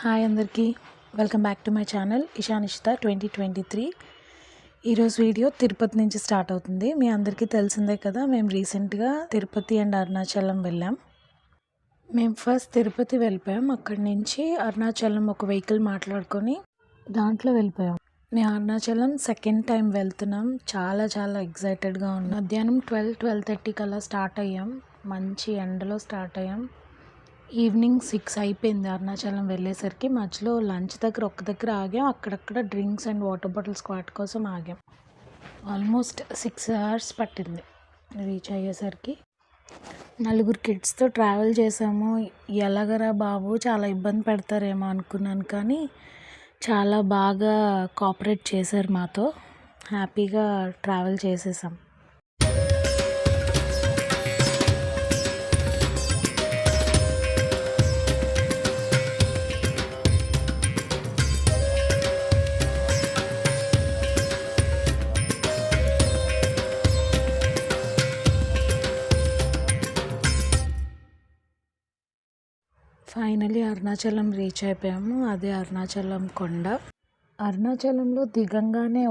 Hi అందరికీ, welcome back to my channel Ishanishita 2023. ఈరోజు video Tirupati నుంచి స్టార్ట్ అవుతుంది. మీ అందరికీ తెలిసిందే కదా, మేము రీసెంట్గా తిరుపతి అండ్ అరుణాచలం వెళ్ళాం. మేము ఫస్ట్ తిరుపతి వెళ్ళిపోయాం. అక్కడి నుంచి అరుణాచలం ఒక వెహికల్ మాట్లాడుకొని దాంట్లో వెళ్ళిపోయాం. మేము అరుణాచలం సెకండ్ టైం వెళ్తున్నాం. చాలా ఎగ్జైటెడ్గా ఉన్నాం. మధ్యాహ్నం 12:30 కల్లా స్టార్ట్ అయ్యాం. మంచి ఎండలో స్టార్ట్ అయ్యాం. ఈవినింగ్ 6 అయిపోయింది అరుణాచలం వెళ్ళేసరికి. మధ్యలో లంచ్ దగ్గర ఒక్క దగ్గర ఆగాం. అక్కడక్కడ డ్రింక్స్ అండ్ వాటర్ బాటిల్స్ వాటి కోసం ఆగాం. ఆల్మోస్ట్ 6 అవర్స్ పట్టింది రీచ్ అయ్యేసరికి. 4 కిడ్స్తో ట్రావెల్ చేసాము. ఎలాగరా బాబు, చాలా ఇబ్బంది పెడతారేమో అనుకున్నాను, కానీ చాలా బాగా కోఆపరేట్ చేశారు మాతో. హ్యాపీగా ట్రావెల్ చేసేసాం. ఫైనలీ అరుణాచలం రీచ్ అయిపోయాము. అదే అరుణాచలం కొండ. అరుణాచలంలో దిగంగానే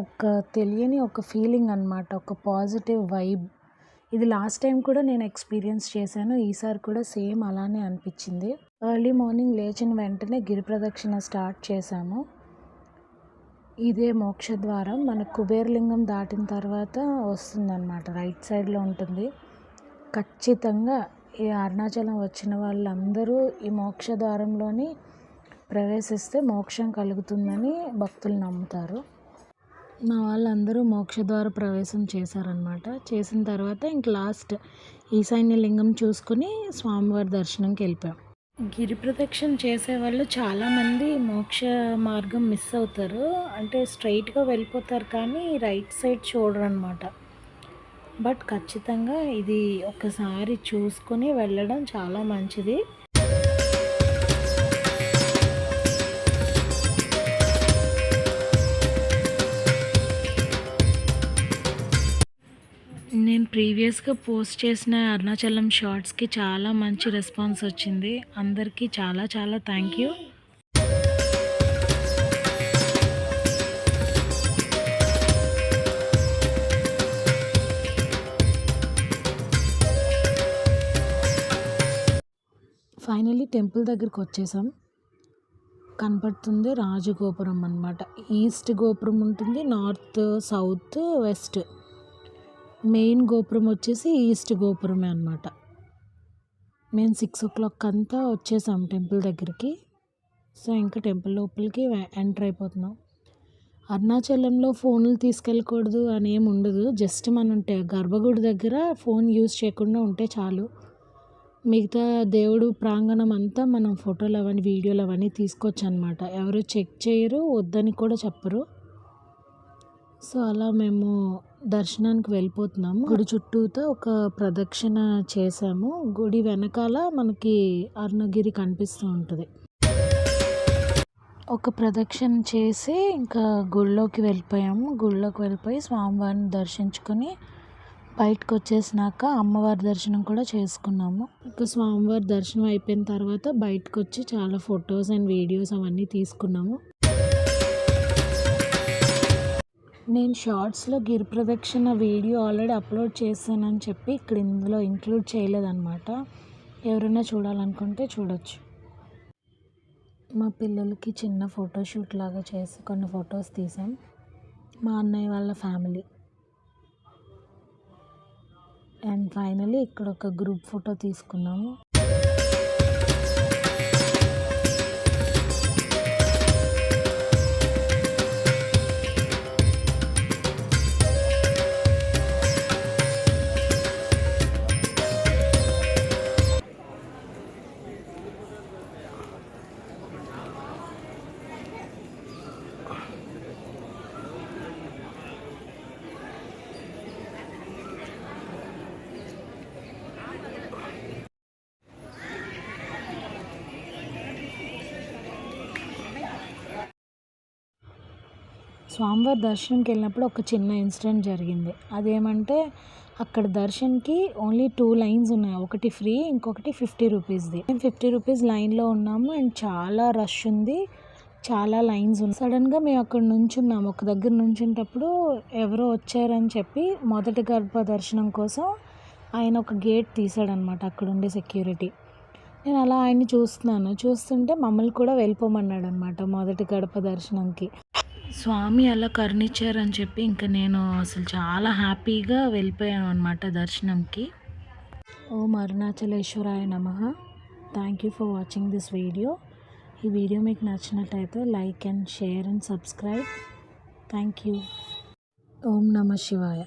తెలియని ఒక ఫీలింగ్ అనమాట, ఒక పాజిటివ్ వైబ్. ఇది లాస్ట్ టైం కూడా నేను ఎక్స్పీరియన్స్ చేశాను. ఈసారి కూడా సేమ్ అలానే అనిపించింది. ఎర్లీ మార్నింగ్ లేచిన వెంటనే గిరి ప్రదక్షిణ స్టార్ట్ చేశాము. ఇదే మోక్షద్వారం. మన కుబేరలింగం దాటిన తర్వాత వస్తుందన్నమాట, రైట్ సైడ్లో ఉంటుంది. ఖచ్చితంగా ఈ అరుణాచలం వచ్చిన వాళ్ళందరూ ఈ మోక్షద్వారంలోని ప్రవేశిస్తే మోక్షం కలుగుతుందని భక్తులు నమ్ముతారు. మా వాళ్ళందరూ మోక్షద్వార ప్రవేశం చేశారనమాట. చేసిన తర్వాత ఇంక లాస్ట్ ఈశాన్య లింగం చూసుకుని స్వామివారి దర్శనంకి వెళ్ళిపోయాం. గిరి ప్రదక్షిణ చేసేవాళ్ళు చాలామంది మోక్ష మార్గం మిస్ అవుతారు. అంటే స్ట్రైట్గా వెళ్ళిపోతారు, కానీ రైట్ సైడ్ చూడరు అనమాట. బట్ ఖచ్చితంగా ఇది ఒకసారి చూసుకొని వెళ్ళడం చాలా మంచిది. నేను ప్రీవియస్గా పోస్ట్ చేసిన అరుణాచలం షార్ట్స్కి చాలా మంచి రెస్పాన్స్ వచ్చింది. అందరికీ చాలా థ్యాంక్ యూ. ఫైనలీ టెంపుల్ దగ్గరికి వచ్చేసాం. కనపడుతుంది రాజగోపురం అన్నమాట. ఈస్ట్ గోపురం ఉంటుంది, నార్త్, సౌత్, వెస్ట్. మెయిన్ గోపురం వచ్చేసి ఈస్ట్ గోపురమే అన్నమాట. మేము 6 o'clock అంతా వచ్చేసాం టెంపుల్ దగ్గరికి. సో ఇంకా టెంపుల్ లోపలికి ఎంటర్ అయిపోతున్నాం. అరుణాచలంలో ఫోన్లు తీసుకెళ్ళకూడదు అని ఏమి ఉండదు. జస్ట్ మనం గర్భగుడి దగ్గర ఫోన్ యూజ్ చేయకుండా ఉంటే చాలు. మిగతా దేవుడు ప్రాంగణం అంతా మనం ఫోటోలు అవన్నీ వీడియోలు అవన్నీ తీసుకోవచ్చు అనమాట. ఎవరు చెక్ చేయరు, వద్దని కూడా చెప్పరు. సో అలా మేము దర్శనానికి వెళ్ళిపోతున్నాము. గుడి చుట్టూతో ఒక ప్రదక్షిణ చేసాము. గుడి వెనకాల మనకి అరుణగిరి కనిపిస్తూ ఉంటుంది. ఒక ప్రదక్షిణ చేసి ఇంకా గుళ్ళోకి వెళ్ళిపోయి స్వామివారిని దర్శించుకొని బయటకు వచ్చేసినాక అమ్మవారి దర్శనం కూడా చేసుకున్నాము. ఇంకా స్వామివారి దర్శనం అయిపోయిన తర్వాత బయటకు వచ్చి చాలా ఫొటోస్ అండ్ వీడియోస్ అవన్నీ తీసుకున్నాము. నేను షార్ట్స్లో గిరి ప్రదక్షిణ వీడియో ఆల్రెడీ అప్లోడ్ చేశానని చెప్పి ఇందులో ఇంక్లూడ్ చేయలేదన్నమాట. ఎవరైనా చూడాలనుకుంటే చూడొచ్చు. మా పిల్లలకి చిన్న ఫోటోషూట్ లాగా చేసి కొన్ని ఫొటోస్ తీసాం. మా అన్నయ్య వాళ్ళ ఫ్యామిలీ. అండ్ ఫైనలీ ఇక్కడ ఒక గ్రూప్ ఫోటో తీసుకున్నాము. స్వామివారి దర్శనంకి వెళ్ళినప్పుడు ఒక చిన్న ఇన్సిడెంట్ జరిగింది. అదేమంటే అక్కడ దర్శన్కి ఓన్లీ 2 లైన్స్ ఉన్నాయి. ఒకటి ఫ్రీ, ఇంకొకటి 50 రూపీస్ది. మేము 50 రూపీస్ లైన్లో ఉన్నాము అండ్ చాలా రష్ ఉంది, చాలా లైన్స్ ఉన్నాయి. సడన్గా మేము అక్కడ నుంచున్నాము. ఒక దగ్గర నుంచుంటప్పుడు ఎవరో వచ్చారని చెప్పి మొదటి గర్భ దర్శనం కోసం ఆయన ఒక గేట్ తీసాడనమాట అక్కడ ఉండే సెక్యూరిటీ. నేను అలా ఆయన్ని చూస్తుంటే మమ్మల్ని కూడా వెళ్ళిపోమన్నాడు అనమాట మొదటి గడప దర్శనంకి. స్వామి అలా కరుణించారని చెప్పి ఇంకా నేను అసలు చాలా హ్యాపీగా వెళ్ళిపోయాను అనమాట దర్శనంకి. ఓం అరుణాచలేశ్వరాయ నమః. Thank you for watching this video. ఈ వీడియో మీకు నచ్చినట్లయితే like and share and subscribe. Thank you. ఓం నమః శివాయ.